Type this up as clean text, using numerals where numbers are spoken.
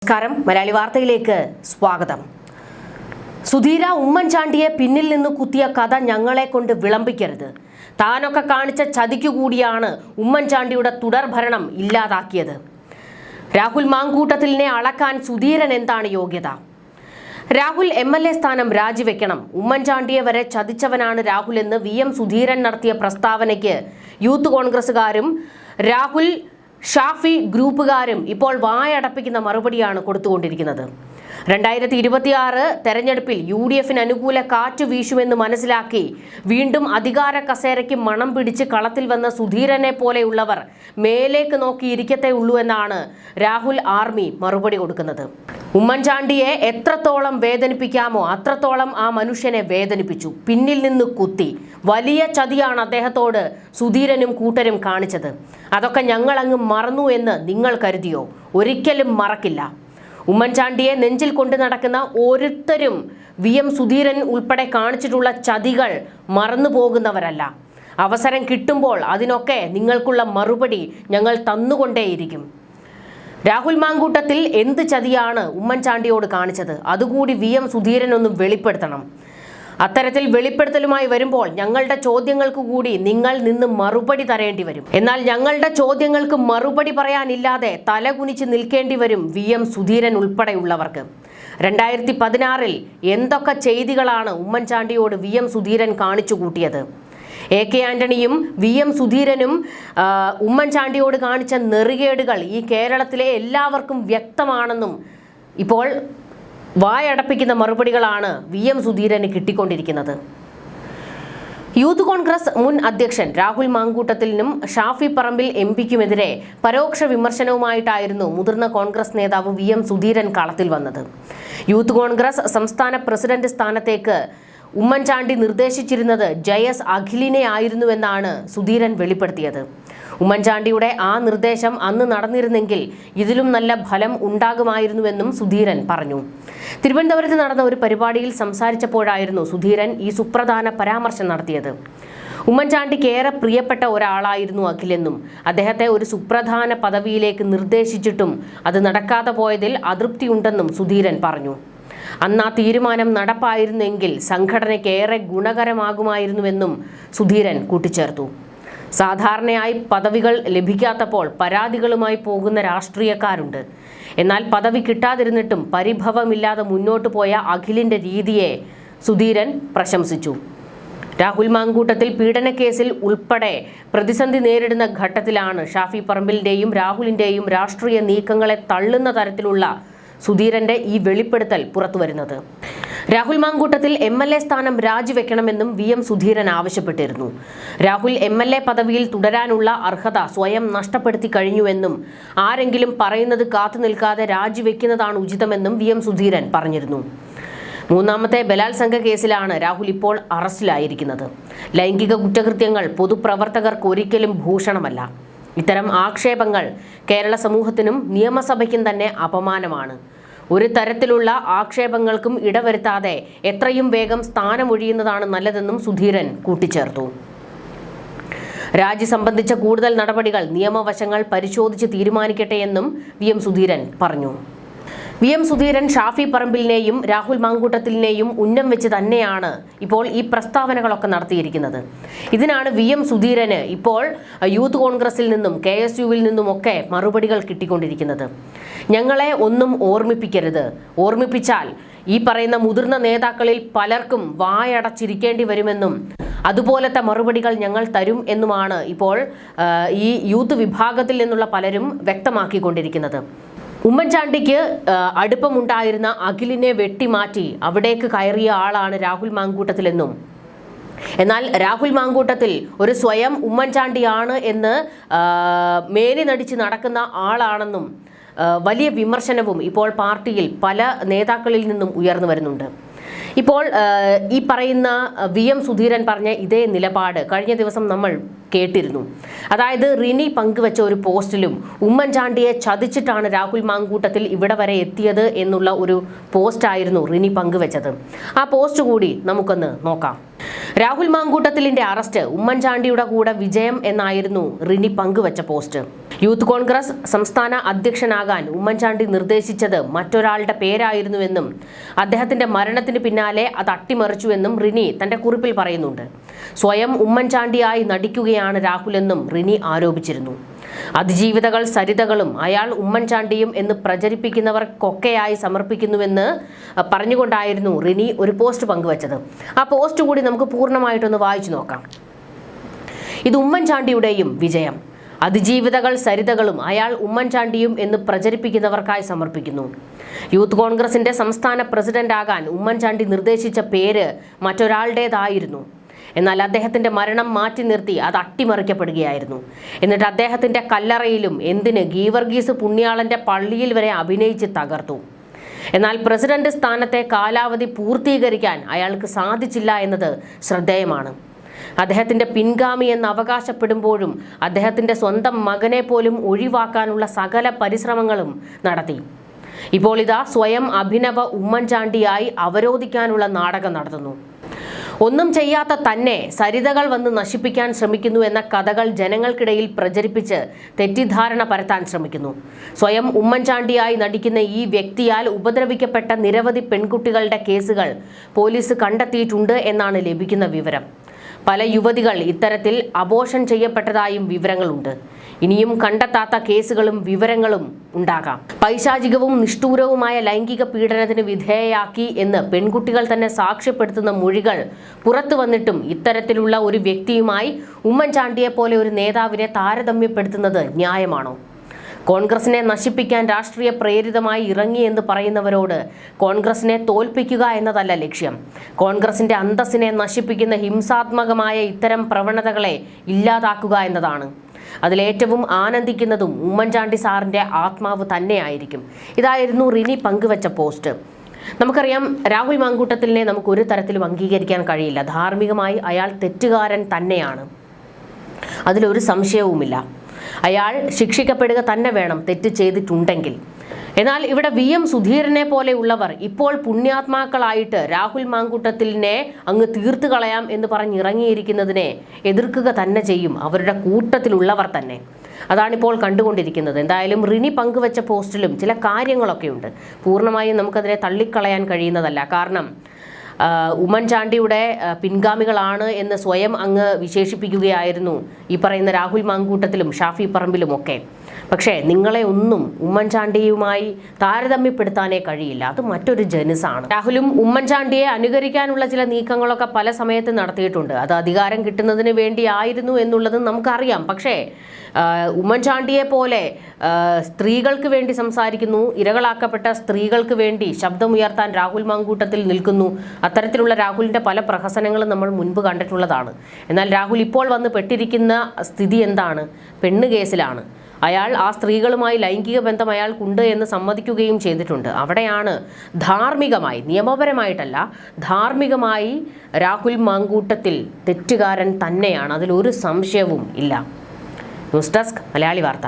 നമസ്കാരം, മലയാളി വാർത്തയിലേക്ക് സ്വാഗതം. സുധീര ഉമ്മൻചാണ്ടിയെ പിന്നിൽ നിന്ന് കുത്തിയ കഥ ഞങ്ങളെ കൊണ്ട് വിളമ്പിക്കരുത്. താനൊക്കെ കാണിച്ച ചതിക്കു കൂടിയാണ് ഉമ്മൻചാണ്ടിയുടെ തുടർഭരണം ഇല്ലാതാക്കിയത്. രാഹുൽ മാങ്കൂട്ടത്തിലിനെ അളക്കാൻ സുധീരൻ എന്താണ് യോഗ്യത? രാഹുൽ MLA സ്ഥാനം രാജിവെക്കണം. ഉമ്മൻചാണ്ടിയെ വരെ ചതിച്ചവനാണ് രാഹുൽ എന്ന് VM സുധീരൻ നടത്തിയ പ്രസ്താവനയ്ക്ക് യൂത്ത് കോൺഗ്രസുകാരും രാഹുൽ ഷാഫി ഗ്രൂപ്പുകാരും ഇപ്പോൾ വായടപ്പിക്കുന്ന മറുപടിയാണ് കൊടുത്തുകൊണ്ടിരിക്കുന്നത്. 2026 തെരഞ്ഞെടുപ്പിൽ UDFന് അനുകൂല കാറ്റ് വീശുമെന്ന് മനസ്സിലാക്കി വീണ്ടും അധികാര കസേരയ്ക്ക് മണം പിടിച്ച് കളത്തിൽ വന്ന സുധീരനെ പോലെയുള്ളവർ മേലേക്ക് നോക്കിയിരിക്കത്തേ ഉള്ളൂ എന്നാണ് രാഹുൽ ആർമി മറുപടി കൊടുക്കുന്നത്. ഉമ്മൻചാണ്ടിയെ എത്രത്തോളം വേദനിപ്പിക്കാമോ അത്രത്തോളം ആ മനുഷ്യനെ വേദനിപ്പിച്ചു. പിന്നിൽ നിന്ന് കുത്തി. വലിയ ചതിയാണ് അദ്ദേഹത്തോട് സുധീരനും കൂട്ടരും കാണിച്ചത്. അതൊക്കെ ഞങ്ങളങ്ങ് മറന്നു എന്ന് നിങ്ങൾ കരുതിയോ? ഒരിക്കലും മറക്കില്ല. ഉമ്മൻചാണ്ടിയെ നെഞ്ചിൽ കൊണ്ടു നടക്കുന്ന ഓരോരുത്തരും VM സുധീരൻ ഉൾപ്പെടെ കാണിച്ചിട്ടുള്ള ചതികൾ മറന്നു പോകുന്നവരല്ല. അവസരം കിട്ടുമ്പോൾ അതിനൊക്കെ നിങ്ങൾക്കുള്ള മറുപടി ഞങ്ങൾ തന്നുകൊണ്ടേയിരിക്കും. രാഹുൽ മാങ്കൂട്ടത്തിൽ എന്ത് ചതിയാണ് ഉമ്മൻചാണ്ടിയോട് കാണിച്ചത്? അതുകൂടി VM സുധീരൻ ഒന്ന് വെളിപ്പെടുത്തണം. അത്തരത്തിൽ വെളിപ്പെടുത്തലുമായി വരുമ്പോൾ ഞങ്ങളുടെ ചോദ്യങ്ങൾക്ക് കൂടി നിങ്ങൾ നിന്ന് മറുപടി തരേണ്ടി വരും. എന്നാൽ ഞങ്ങളുടെ ചോദ്യങ്ങൾക്ക് മറുപടി പറയാനില്ലാതെ തലകുനിച്ച് നിൽക്കേണ്ടി വരും VM സുധീരൻ ഉൾപ്പെടെയുള്ളവർക്ക്. 2016 എന്തൊക്കെ ചെയ്തികളാണ് ഉമ്മൻചാണ്ടിയോട് VM സുധീരൻ കാണിച്ചു കൂട്ടിയത്? AK ആന്റണിയും VM സുധീരനും ഉമ്മൻചാണ്ടിയോട് കാണിച്ച നെറികേടുകൾ ഈ കേരളത്തിലെ എല്ലാവർക്കും വ്യക്തമാണെന്നും ഇപ്പോൾ വായടപ്പിക്കുന്ന മറുപടികളാണ് VM സുധീരന് കിട്ടിക്കൊണ്ടിരിക്കുന്നത്. യൂത്ത് കോൺഗ്രസ് മുൻ അധ്യക്ഷൻ രാഹുൽ മാങ്കൂട്ടത്തിലിനും ഷാഫി പറമ്പിൽ MPക്കുമെതിരെ പരോക്ഷ വിമർശനവുമായിട്ടായിരുന്നു മുതിർന്ന കോൺഗ്രസ് നേതാവ് VM സുധീരൻ കളത്തിൽ വന്നത്. യൂത്ത് കോൺഗ്രസ് സംസ്ഥാന പ്രസിഡന്റ് സ്ഥാനത്തേക്ക് ഉമ്മൻചാണ്ടി നിർദ്ദേശിച്ചിരുന്നത് JS അഖിലിനെ ആയിരുന്നുവെന്നാണ് സുധീരൻ വെളിപ്പെടുത്തിയത്. ഉമ്മൻചാണ്ടിയുടെ ആ നിർദ്ദേശം അന്ന് നടന്നിരുന്നെങ്കിൽ ഇതിലും നല്ല ഫലം ഉണ്ടാകുമായിരുന്നുവെന്നും സുധീരൻ പറഞ്ഞു. തിരുവനന്തപുരത്ത് നടന്ന ഒരു പരിപാടിയിൽ സംസാരിച്ചപ്പോഴായിരുന്നു സുധീരൻ ഈ സുപ്രധാന പരാമർശം നടത്തിയത്. ഉമ്മൻചാണ്ടിക്ക് ഏറെ പ്രിയപ്പെട്ട ഒരാളായിരുന്നു അഖിലെന്നും അദ്ദേഹത്തെ ഒരു സുപ്രധാന പദവിയിലേക്ക് നിർദ്ദേശിച്ചിട്ടും അത് നടക്കാതെ പോയതിൽ അതൃപ്തിയുണ്ടെന്നും സുധീരൻ പറഞ്ഞു. അന്ന് ആ തീരുമാനം നടപ്പായിരുന്നെങ്കിൽ സംഘടനയ്ക്ക് ഏറെ ഗുണകരമാകുമായിരുന്നുവെന്നും സുധീരൻ കൂട്ടിച്ചേർത്തു. സാധാരണയായി പദവികൾ ലഭിക്കാത്തപ്പോൾ പരാതികളുമായി പോകുന്ന രാഷ്ട്രീയക്കാരുണ്ട്. എന്നാൽ പദവി കിട്ടാതിരുന്നിട്ടും പരിഭവമില്ലാതെ മുന്നോട്ടു പോയ അഖിലിന്റെ രീതിയെ സുധീരൻ പ്രശംസിച്ചു. രാഹുൽ മാങ്കൂട്ടത്തിൽ പീഡനക്കേസിൽ ഉൾപ്പെടെ പ്രതിസന്ധി നേരിടുന്ന ഘട്ടത്തിലാണ് ഷാഫി പറമ്പിലിന്റെയും രാഹുലിന്റെയും രാഷ്ട്രീയ നീക്കങ്ങളെ തള്ളുന്ന തരത്തിലുള്ള സുധീരന്റെ ഈ വെളിപ്പെടുത്തൽ പുറത്തുവരുന്നത്. രാഹുൽ മാങ്കൂട്ടത്തിൽ MLA സ്ഥാനം രാജിവെക്കണമെന്നും VM സുധീരൻ ആവശ്യപ്പെട്ടിരുന്നു. രാഹുൽ MLA പദവിയിൽ തുടരാനുള്ള അർഹത സ്വയം നഷ്ടപ്പെടുത്തി കഴിഞ്ഞുവെന്നും ആരെങ്കിലും പറയുന്നത് കാത്തു നിൽക്കാതെ രാജിവെക്കുന്നതാണ് ഉചിതമെന്നും VM സുധീരൻ പറഞ്ഞിരുന്നു. മൂന്നാമത്തെ ബലാത്സംഗ കേസിലാണ് രാഹുൽ ഇപ്പോൾ അറസ്റ്റിലായിരിക്കുന്നത്. ലൈംഗിക കുറ്റകൃത്യങ്ങൾ പൊതുപ്രവർത്തകർക്ക് ഒരിക്കലും ഭൂഷണമല്ല. ഇത്തരം ആക്ഷേപങ്ങൾ കേരള സമൂഹത്തിനും നിയമസഭയ്ക്കും തന്നെ അപമാനമാണ്. ഒരു തരത്തിലുള്ള ആക്ഷേപങ്ങൾക്കും ഇടവരുത്താതെ എത്രയും വേഗം സ്ഥാനമൊഴിയുന്നതാണ് നല്ലതെന്നും സുധീരൻ കൂട്ടിച്ചേർത്തു. രാജി സംബന്ധിച്ച കൂടുതൽ നടപടികൾ നിയമവശങ്ങൾ പരിശോധിച്ച് തീരുമാനിക്കട്ടെയെന്നും VM സുധീരൻ പറഞ്ഞു. VM സുധീരൻ ഷാഫി പറമ്പിലിനെയും രാഹുൽ മാങ്കൂട്ടത്തിലിനെയും ഉന്നം വെച്ച് തന്നെയാണ് ഇപ്പോൾ ഈ പ്രസ്താവനകളൊക്കെ നടത്തിയിരിക്കുന്നത്. ഇതിനാണ് VM സുധീരന് ഇപ്പോൾ യൂത്ത് കോൺഗ്രസിൽ നിന്നും KSUവിൽ നിന്നുമൊക്കെ മറുപടികൾ കിട്ടിക്കൊണ്ടിരിക്കുന്നത്. ഞങ്ങളെ ഒന്നും ഓർമ്മിപ്പിക്കരുത്. ഓർമ്മിപ്പിച്ചാൽ ഈ പറയുന്ന മുതിർന്ന നേതാക്കളിൽ പലർക്കും വായടച്ചിരിക്കേണ്ടി വരുമെന്നും അതുപോലത്തെ മറുപടികൾ ഞങ്ങൾ തരും എന്നുമാണ് ഇപ്പോൾ ഈ യൂത്ത് വിഭാഗത്തിൽ നിന്നുള്ള പലരും വ്യക്തമാക്കിക്കൊണ്ടിരിക്കുന്നത്. ഉമ്മൻചാണ്ടിക്ക് അടുപ്പമുണ്ടായിരുന്ന അഖിലിനെ വെട്ടിമാറ്റി അവിടേക്ക് കയറിയ ആളാണ് രാഹുൽ മാങ്കൂട്ടത്തിലെന്നും എന്നാൽ രാഹുൽ മാങ്കൂട്ടത്തിൽ ഒരു സ്വയം ഉമ്മൻചാണ്ടിയാണ് എന്ന് മേനി നടിച്ച് നടക്കുന്ന ആളാണെന്നും വലിയ വിമർശനവും ഇപ്പോൾ പാർട്ടിയിൽ പല നേതാക്കളിൽ നിന്നും ഉയർന്നു വരുന്നുണ്ട്. ഇപ്പോൾ ഈ പറയുന്ന VM സുധീരൻ പറഞ്ഞ ഇതേ നിലപാട് കഴിഞ്ഞ ദിവസം നമ്മൾ കേട്ടിരുന്നു. അതായത് റിനി പങ്കുവച്ച ഒരു പോസ്റ്റിലും ഉമ്മൻചാണ്ടിയെ ചതിച്ചിട്ടാണ് രാഹുൽ മാങ്കൂട്ടത്തിൽ ഇവിടെ വരെ എത്തിയത് എന്നുള്ള ഒരു പോസ്റ്റായിരുന്നു റിനി പങ്കുവച്ചത്. ആ പോസ്റ്റ് കൂടി നമുക്കൊന്ന് നോക്കാം. രാഹുൽ മാങ്കൂട്ടത്തിലിന്റെ അറസ്റ്റ് ഉമ്മൻചാണ്ടിയുടെ കൂടെ വിജയം എന്നായിരുന്നു റിനി പങ്കുവച്ച പോസ്റ്റ്. യൂത്ത് കോൺഗ്രസ് സംസ്ഥാന അധ്യക്ഷനാകാൻ ഉമ്മൻചാണ്ടി നിർദ്ദേശിച്ചത് മറ്റൊരാളുടെ പേരായിരുന്നുവെന്നും അദ്ദേഹത്തിന്റെ മരണത്തിന് പിന്നാലെ അത് അട്ടിമറിച്ചുവെന്നും റിനി തന്റെ കുറിപ്പിൽ പറയുന്നുണ്ട്. സ്വയം ഉമ്മൻചാണ്ടിയായി നടിക്കുകയാണ് രാഹുലെന്നും റിനി ആരോപിച്ചിരുന്നു. അതിജീവിതകൾ സരിതകളും അയാൾ ഉമ്മൻചാണ്ടിയും എന്ന് പ്രചരിപ്പിക്കുന്നവർക്കൊക്കെയായി സമർപ്പിക്കുന്നുവെന്ന് പറഞ്ഞുകൊണ്ടായിരുന്നു റിനി ഒരു പോസ്റ്റ് പങ്കുവച്ചത്. ആ പോസ്റ്റ് കൂടി നമുക്ക് പൂർണ്ണമായിട്ടൊന്ന് വായിച്ചു നോക്കാം. ഇത് ഉമ്മൻചാണ്ടിയുടെയും വിജയം. അതിജീവിതകൾ സരിതകളും അയാൾ ഉമ്മൻചാണ്ടിയും എന്ന് പ്രചരിപ്പിക്കുന്നവർക്കായി സമർപ്പിക്കുന്നു. യൂത്ത് കോൺഗ്രസിന്റെ സംസ്ഥാന പ്രസിഡന്റാകാൻ ഉമ്മൻചാണ്ടി നിർദ്ദേശിച്ച പേര് മറ്റൊരാളുടേതായിരുന്നു. എന്നാൽ അദ്ദേഹത്തിന്റെ മരണം മാറ്റി നിർത്തി അത് അട്ടിമറിക്കപ്പെടുകയായിരുന്നു. എന്നിട്ട് അദ്ദേഹത്തിന്റെ കല്ലറയിലും എന്തിന് ഗീവർഗീസ് പുണ്യാളന്റെ പള്ളിയിൽ വരെ അഭിനയിച്ച് തകർത്തു. എന്നാൽ പ്രസിഡന്റ് സ്ഥാനത്തെ കാലാവധി പൂർത്തീകരിക്കാൻ അയാൾക്ക് സാധിച്ചില്ല എന്നത് ശ്രദ്ധേയമാണ്. അദ്ദേഹത്തിന്റെ പിൻഗാമി എന്ന് അവകാശപ്പെടുമ്പോഴും അദ്ദേഹത്തിന്റെ സ്വന്തം മകനെ പോലും ഒഴിവാക്കാനുള്ള സകല പരിശ്രമങ്ങളും നടത്തി. ഇപ്പോൾ ഇതാ സ്വയം അഭിനവ ഉമ്മൻചാണ്ടിയായി അവരോധിക്കാനുള്ള നാടകം നടത്തുന്നു. ഒന്നും ചെയ്യാത്ത തന്നെ സരിതകൾ വന്ന് നശിപ്പിക്കാൻ ശ്രമിക്കുന്നു എന്ന കഥകൾ ജനങ്ങൾക്കിടയിൽ പ്രചരിപ്പിച്ച് തെറ്റിദ്ധാരണ പരത്താൻ ശ്രമിക്കുന്നു. സ്വയം ഉമ്മൻചാണ്ടിയായി നടിക്കുന്ന ഈ വ്യക്തിയാൽ ഉപദ്രവിക്കപ്പെട്ട നിരവധി പെൺകുട്ടികളുടെ കേസുകൾ പോലീസ് കണ്ടെത്തിയിട്ടുണ്ട് എന്നാണ് ലഭിക്കുന്ന വിവരം. പല യുവതികൾ ഇത്തരത്തിൽ അബോർഷൻ ചെയ്യപ്പെട്ടതായും വിവരങ്ങളുണ്ട്. ഇനിയും കണ്ടെത്താത്ത കേസുകളും വിവരങ്ങളും ഉണ്ടാകാം. പൈശാചികവും നിഷ്ഠൂരവുമായ ലൈംഗിക പീഡനത്തിന് വിധേയയാക്കി എന്ന് പെൺകുട്ടികൾ തന്നെ സാക്ഷ്യപ്പെടുത്തുന്ന മൊഴികൾ പുറത്തു വന്നിട്ടും ഇത്തരത്തിലുള്ള ഒരു വ്യക്തിയുമായി ഉമ്മൻചാണ്ടിയെ പോലെ ഒരു നേതാവിനെ താരതമ്യപ്പെടുത്തുന്നത് ന്യായമാണോ? കോൺഗ്രസിനെ നശിപ്പിക്കാൻ രാഷ്ട്രീയ പ്രേരിതമായി ഇറങ്ങി എന്ന് പറയുന്നവരോട് കോൺഗ്രസിനെ തോൽപ്പിക്കുക എന്നതല്ല ലക്ഷ്യം. കോൺഗ്രസിന്റെ അന്തസ്സിനെ നശിപ്പിക്കുന്ന ഹിംസാത്മകമായ ഇത്തരം പ്രവണതകളെ ഇല്ലാതാക്കുക എന്നതാണ്. അതിലേറ്റവും ആനന്ദിക്കുന്നതും ഉമ്മൻചാണ്ടി സാറിന്റെ ആത്മാവ് തന്നെയായിരിക്കും. ഇതായിരുന്നു റിനി പങ്കുവച്ച പോസ്റ്റ്. നമുക്കറിയാം, രാഹുൽ മാങ്കൂട്ടത്തിലിനെ നമുക്ക് ഒരു തരത്തിലും അംഗീകരിക്കാൻ കഴിയില്ല. ധാർമ്മികമായി അയാൾ തെറ്റുകാരൻ തന്നെയാണ്, അതിലൊരു സംശയവുമില്ല. അയാൾ ശിക്ഷിക്കപ്പെടുക തന്നെ വേണം തെറ്റ് ചെയ്തിട്ടുണ്ടെങ്കിൽ. എന്നാൽ ഇവിടെ VM സുധീരനെ പോലെയുള്ളവർ ഇപ്പോൾ പുണ്യാത്മാക്കളായിട്ട് രാഹുൽ മാങ്കൂട്ടത്തിലിനെ അങ്ങ് തീർത്തു കളയാം എന്ന് പറഞ്ഞിറങ്ങിയിരിക്കുന്നതിനെ എതിർക്കുക തന്നെ ചെയ്യും അവരുടെ കൂട്ടത്തിലുള്ളവർ തന്നെ. അതാണിപ്പോൾ കണ്ടുകൊണ്ടിരിക്കുന്നത്. എന്തായാലും റിനി പങ്കുവച്ച പോസ്റ്റിലും ചില കാര്യങ്ങളൊക്കെയുണ്ട്. പൂർണ്ണമായും നമുക്കതിനെ തള്ളിക്കളയാൻ കഴിയുന്നതല്ല. കാരണം ഉമ്മൻചാണ്ടിയുടെ പിൻഗാമികളാണ് എന്ന് സ്വയം അങ്ങ് വിശേഷിപ്പിക്കുകയായിരുന്നു ഈ പറയുന്ന രാഹുൽ മാങ്കൂട്ടത്തിലും ഷാഫി പറമ്പിലും ഒക്കെ. പക്ഷേ നിങ്ങളെ ഒന്നും ഉമ്മൻചാണ്ടിയുമായി താരതമ്യപ്പെടുത്താനേ കഴിയില്ല. അത് മറ്റൊരു ജനുസാണ്. രാഹുലും ഉമ്മൻചാണ്ടിയെ അനുകരിക്കാനുള്ള ചില നീക്കങ്ങളൊക്കെ പല സമയത്ത് നടത്തിയിട്ടുണ്ട്. അത് അധികാരം കിട്ടുന്നതിന് വേണ്ടിയായിരുന്നു എന്നുള്ളത് നമുക്കറിയാം. പക്ഷേ ഉമ്മൻചാണ്ടിയെ പോലെ സ്ത്രീകൾക്ക് വേണ്ടി സംസാരിക്കുന്നു, ഇരകളാക്കപ്പെട്ട സ്ത്രീകൾക്ക് വേണ്ടി ശബ്ദമുയർത്താൻ രാഹുൽ മാങ്കൂട്ടത്തിൽ നിൽക്കുന്നു. അത്തരത്തിലുള്ള രാഹുലിൻ്റെ പല പ്രഹസനങ്ങളും നമ്മൾ മുൻപ് കണ്ടിട്ടുള്ളതാണ്. എന്നാൽ രാഹുൽ ഇപ്പോൾ വന്ന് പെട്ടിരിക്കുന്ന സ്ഥിതി എന്താണ്? പെണ്ണ് കേസിലാണ്. അയാൾ ആ സ്ത്രീകളുമായി ലൈംഗിക ബന്ധം അയാൾക്കുണ്ട് എന്ന് സമ്മതിക്കുകയും ചെയ്തിട്ടുണ്ട്. അവിടെയാണ് ധാർമ്മികമായി, നിയമപരമായിട്ടല്ല, ധാർമ്മികമായി രാഹുൽ മാങ്കൂട്ടത്തിൽ തെറ്റുകാരൻ തന്നെയാണ്. അതിലൊരു സംശയവും ഇല്ല. ന്യൂസ് ഡെസ്ക് മലയാളി വാർത്ത.